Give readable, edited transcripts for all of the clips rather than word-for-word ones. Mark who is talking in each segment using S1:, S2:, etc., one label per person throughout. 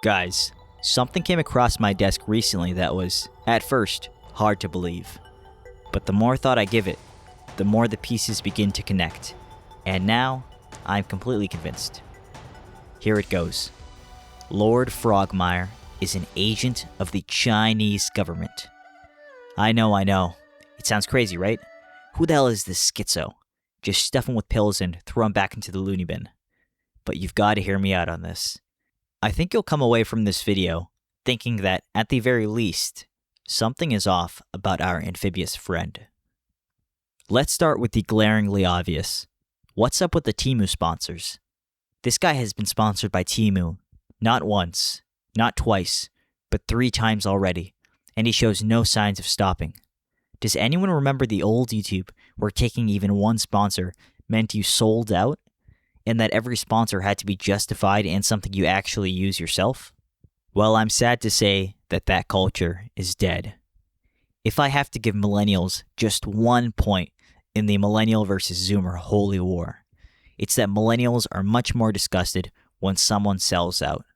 S1: Guys, something came across my desk recently that was, at first, hard to believe. But the more thought I give it, the more the pieces begin to connect. And now, I'm completely convinced. Here it goes. Lord Frogmire is an agent of the Chinese government. I know. It sounds crazy, right? Who the hell is this schizo? Just stuff him with pills and throw him back into the loony bin. But you've got to hear me out on this. I think you'll come away from this video thinking that, at the very least, something is off about our amphibious friend. Let's start with the glaringly obvious. What's up with the Temu sponsors? This guy has been sponsored by Temu, not once, not twice, but 3 times already, and he shows no signs of stopping. Does anyone remember the old YouTube where taking even one sponsor meant you sold out, and that every sponsor had to be justified and something you actually use yourself? Well, I'm sad to say that that culture is dead. If I have to give millennials just 1 point in the millennial versus zoomer holy war, it's that millennials are much more disgusted when someone sells out.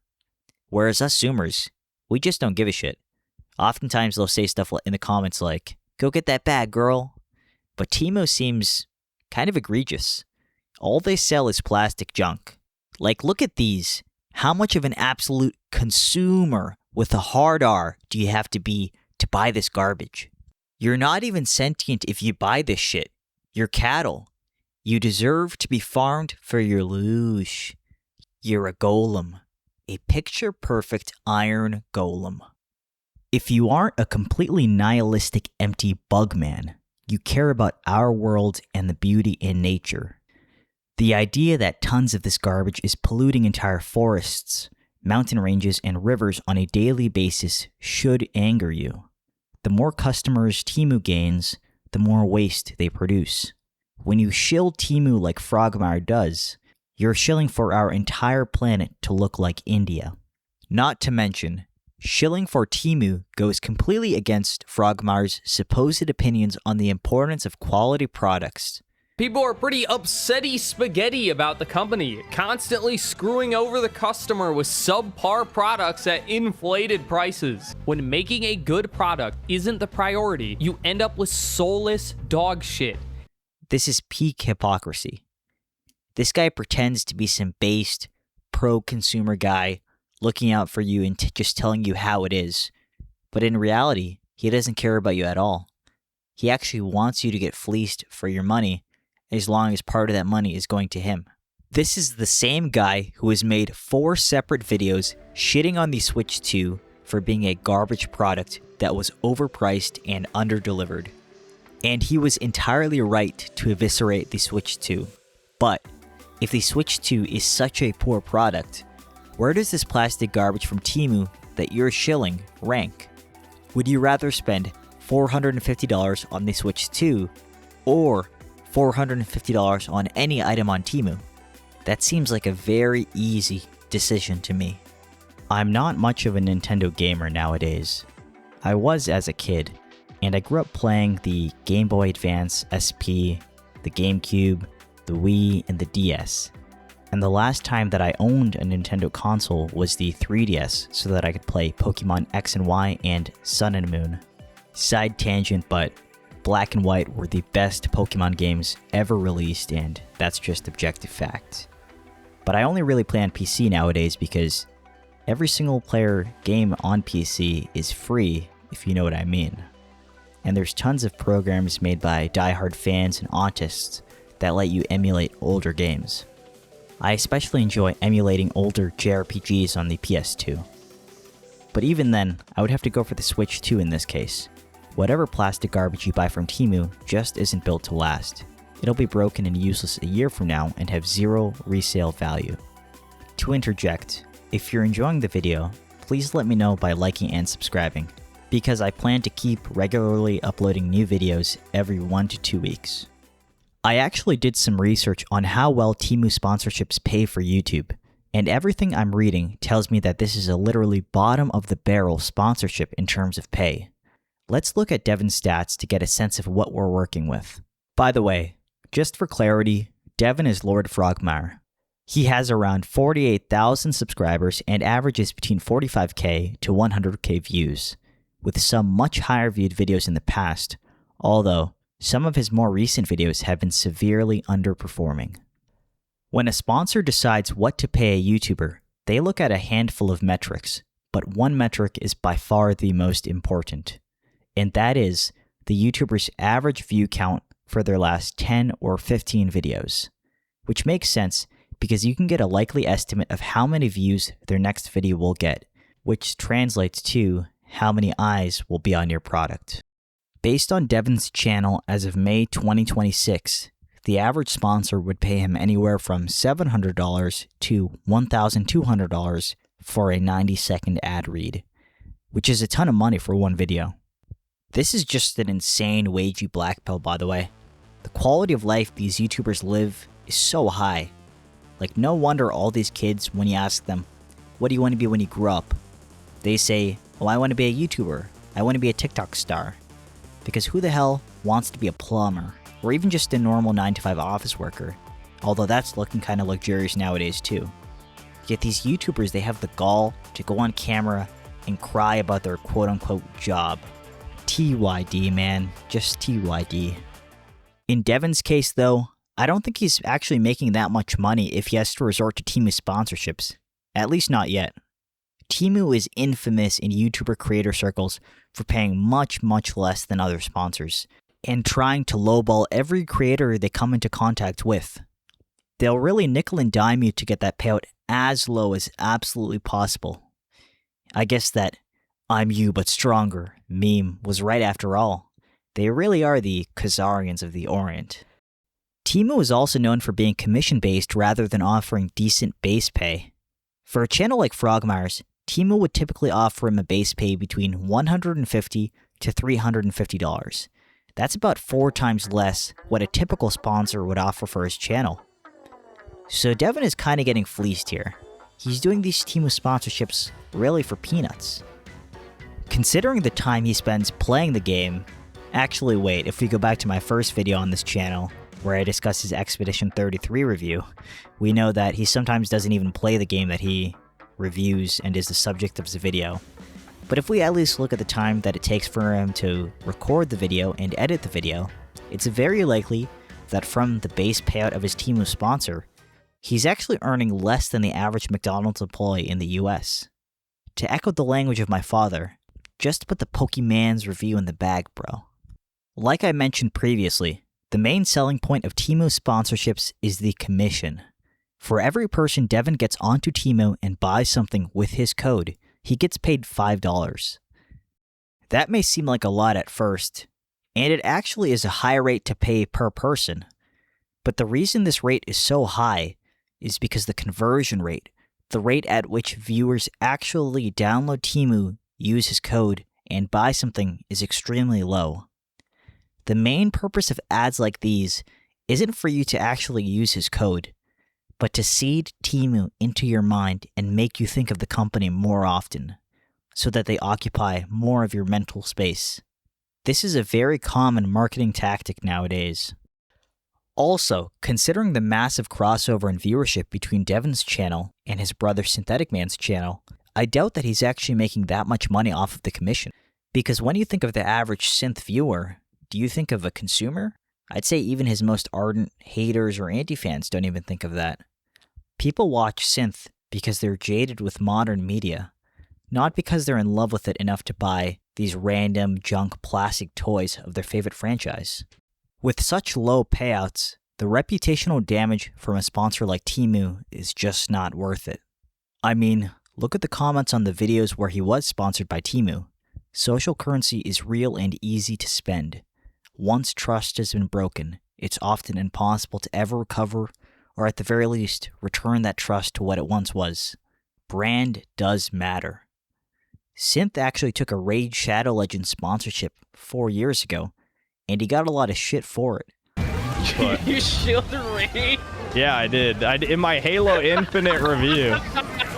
S1: Whereas us zoomers, we just don't give a shit. Oftentimes they'll say stuff in the comments like, "Go get that bag, girl." But Temu seems kind of egregious. All they sell is plastic junk. Like, look at these. How much of an absolute consumer with a hard R do you have to be to buy this garbage? You're not even sentient if you buy this shit. You're cattle. You deserve to be farmed for your loosh. You're a golem. A picture-perfect iron golem. If you aren't a completely nihilistic, empty bug man, you care about our world and the beauty in nature. The idea that tons of this garbage is polluting entire forests, mountain ranges, and rivers on a daily basis should anger you. The more customers Temu gains, the more waste they produce. When you shill Temu like Frogmire does, you're shilling for our entire planet to look like India. Not to mention, shilling for Temu goes completely against Frogmire's supposed opinions on the importance of quality products.
S2: People are pretty upsetty spaghetti about the company, constantly screwing over the customer with subpar products at inflated prices. When making a good product isn't the priority, you end up with soulless dog shit.
S1: This is peak hypocrisy. This guy pretends to be some based, pro-consumer guy looking out for you and just telling you how it is. But in reality, he doesn't care about you at all. He actually wants you to get fleeced for your money, as long as part of that money is going to him. This is the same guy who has made 4 separate videos shitting on the Switch 2 for being a garbage product that was overpriced and underdelivered. And he was entirely right to eviscerate the Switch 2. But if the Switch 2 is such a poor product, where does this plastic garbage from Temu that you're shilling rank? Would you rather spend $450 on the Switch 2 or $450 on any item on Temu? That seems like a very easy decision to me. I'm not much of a Nintendo gamer nowadays. I was as a kid, and I grew up playing the Game Boy Advance SP, the GameCube, the Wii, and the DS. And the last time that I owned a Nintendo console was the 3DS, so that I could play Pokemon X and Y and Sun and Moon. Side tangent, but Black and White were the best Pokemon games ever released, and that's just objective fact. But I only really play on PC nowadays because every single player game on PC is free, if you know what I mean. And there's tons of programs made by diehard fans and autists that let you emulate older games. I especially enjoy emulating older JRPGs on the PS2. But even then, I would have to go for the Switch 2 in this case. Whatever plastic garbage you buy from Temu just isn't built to last. It'll be broken and useless a year from now and have 0 resale value. To interject, if you're enjoying the video, please let me know by liking and subscribing, because I plan to keep regularly uploading new videos every 1 to 2 weeks. I actually did some research on how well Temu sponsorships pay for YouTube, and everything I'm reading tells me that this is a literally bottom of the barrel sponsorship in terms of pay. Let's look at Devon's stats to get a sense of what we're working with. By the way, just for clarity, Devon is Lord Frogmire. He has around 48,000 subscribers and averages between 45k to 100k views, with some much higher viewed videos in the past, although some of his more recent videos have been severely underperforming. When a sponsor decides what to pay a YouTuber, they look at a handful of metrics, but one metric is by far the most important, and that is the YouTuber's average view count for their last 10 or 15 videos, which makes sense because you can get a likely estimate of how many views their next video will get, which translates to how many eyes will be on your product. Based on Devin's channel as of May 2026, the average sponsor would pay him anywhere from $700 to $1,200 for a 90-second ad read, which is a ton of money for one video. This is just an insane wage you black pill, by the way. The quality of life these YouTubers live is so high. Like, no wonder all these kids, when you ask them, what do you want to be when you grow up? They say, well, I want to be a YouTuber. I want to be a TikTok star. Because who the hell wants to be a plumber? Or even just a normal 9-to-5 office worker? Although that's looking kind of luxurious nowadays too. Yet these YouTubers, they have the gall to go on camera and cry about their quote-unquote job. TYD, man. Just TYD. In Devin's case, though, I don't think he's actually making that much money if he has to resort to Temu sponsorships. At least not yet. Temu is infamous in YouTuber creator circles for paying much, much less than other sponsors, and trying to lowball every creator they come into contact with. They'll really nickel and dime you to get that payout as low as absolutely possible. I guess that "I'm you but stronger" meme was right after all. They really are the Khazarians of the Orient. Temu is also known for being commission-based rather than offering decent base pay. For a channel like Frogmire's, Temu would typically offer him a base pay between $150 to $350. That's about 4 times less what a typical sponsor would offer for his channel. So Devin is kind of getting fleeced here. He's doing these Temu sponsorships really for peanuts. Considering the time he spends playing the game, actually wait, if we go back to my first video on this channel, where I discuss his Expedition 33 review, we know that he sometimes doesn't even play the game that he reviews and is the subject of the video. But if we at least look at the time that it takes for him to record the video and edit the video, it's very likely that from the base payout of his Temu sponsor, he's actually earning less than the average McDonald's employee in the US. To echo the language of my father, just put the Pokemon's review in the bag, bro. Like I mentioned previously, the main selling point of Temu sponsorships is the commission. For every person Devin gets onto Temu and buys something with his code, he gets paid $5. That may seem like a lot at first, and it actually is a high rate to pay per person. But the reason this rate is so high is because the conversion rate, the rate at which viewers actually download Temu, use his code, and buy something, is extremely low. The main purpose of ads like these isn't for you to actually use his code, but to seed Temu into your mind and make you think of the company more often, so that they occupy more of your mental space. This is a very common marketing tactic nowadays. Also, considering the massive crossover in viewership between Devin's channel and his brother Synthetic Man's channel, I doubt that he's actually making that much money off of the commission. Because when you think of the average synth viewer, do you think of a consumer? I'd say even his most ardent haters or anti-fans don't even think of that. People watch synth because they're jaded with modern media, not because they're in love with it enough to buy these random junk plastic toys of their favorite franchise. With such low payouts, the reputational damage from a sponsor like Temu is just not worth it. I mean, look at the comments on the videos where he was sponsored by Temu. Social currency is real and easy to spend. Once trust has been broken, it's often impossible to ever recover, or at the very least, return that trust to what it once was. Brand does matter. Synth actually took a Raid Shadow Legends sponsorship 4 years ago, and he got a lot of shit for it.
S2: You shielded Raid?
S3: Yeah, I did. In my Halo Infinite review.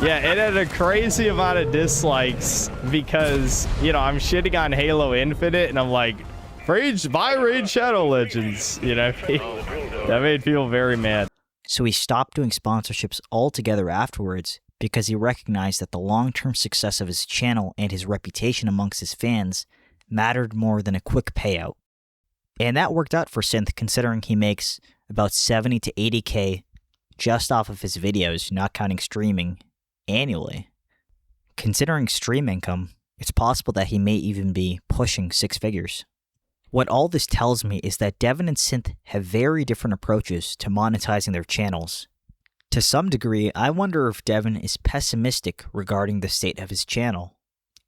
S3: Yeah, it had a crazy amount of dislikes because, I'm shitting on Halo Infinite, and I'm like, buy Raid Shadow Legends. That made people very mad.
S1: So he stopped doing sponsorships altogether afterwards because he recognized that the long-term success of his channel and his reputation amongst his fans mattered more than a quick payout. And that worked out for Synth, considering he makes about 70 to 80K just off of his videos, not counting streaming, annually. Considering stream income, it's possible that he may even be pushing 6 figures. What all this tells me is that Devin and Synth have very different approaches to monetizing their channels. To some degree, I wonder if Devin is pessimistic regarding the state of his channel,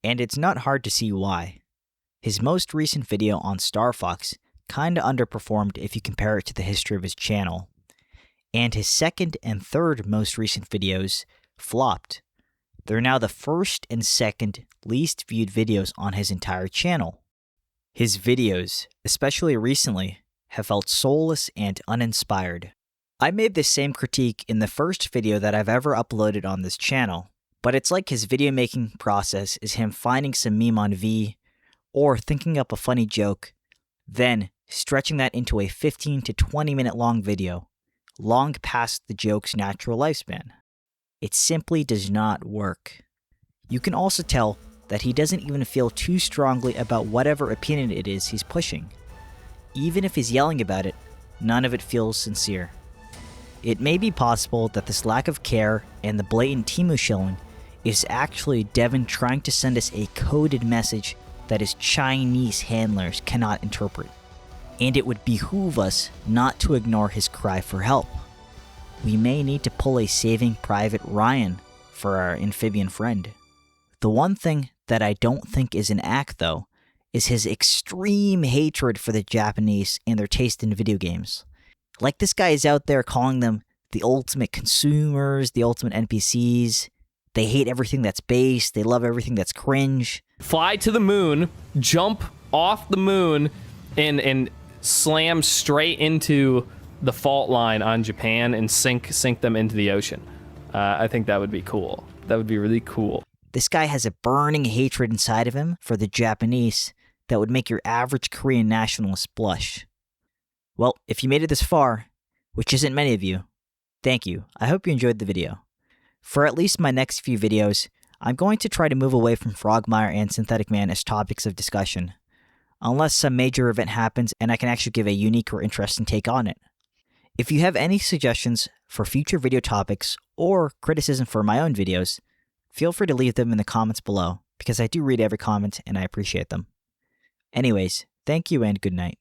S1: and it's not hard to see why. His most recent video on Star Fox kinda underperformed if you compare it to the history of his channel, and his second and third most recent videos flopped. They're now the first and second least viewed videos on his entire channel. His videos, especially recently, have felt soulless and uninspired. I made this same critique in the first video that I've ever uploaded on this channel, but it's like his video making process is him finding some meme on V, or thinking up a funny joke, then stretching that into a 15 to 20 minute long video, long past the joke's natural lifespan. It simply does not work. You can also tell that he doesn't even feel too strongly about whatever opinion it is he's pushing. Even if he's yelling about it, none of it feels sincere. It may be possible that this lack of care and the blatant Temu shilling is actually Devin trying to send us a coded message that his Chinese handlers cannot interpret. And it would behoove us not to ignore his cry for help. We may need to pull a Saving Private Ryan for our amphibian friend. The one thing that I don't think is an act, though, is his extreme hatred for the Japanese and their taste in video games. Like, this guy is out there calling them the ultimate consumers, the ultimate NPCs. They hate everything that's base, they love everything that's cringe.
S2: Fly to the moon, jump off the moon, and slam straight into the fault line on Japan and sink them into the ocean. I think that would be cool. That would be really cool.
S1: This guy has a burning hatred inside of him for the Japanese that would make your average Korean nationalist blush. Well, if you made it this far, which isn't many of you, thank you. I hope you enjoyed the video. For at least my next few videos, I'm going to try to move away from Frogmire and Synthetic Man as topics of discussion, unless some major event happens and I can actually give a unique or interesting take on it. If you have any suggestions for future video topics or criticism for my own videos, feel free to leave them in the comments below, because I do read every comment and I appreciate them. Anyways, thank you and good night.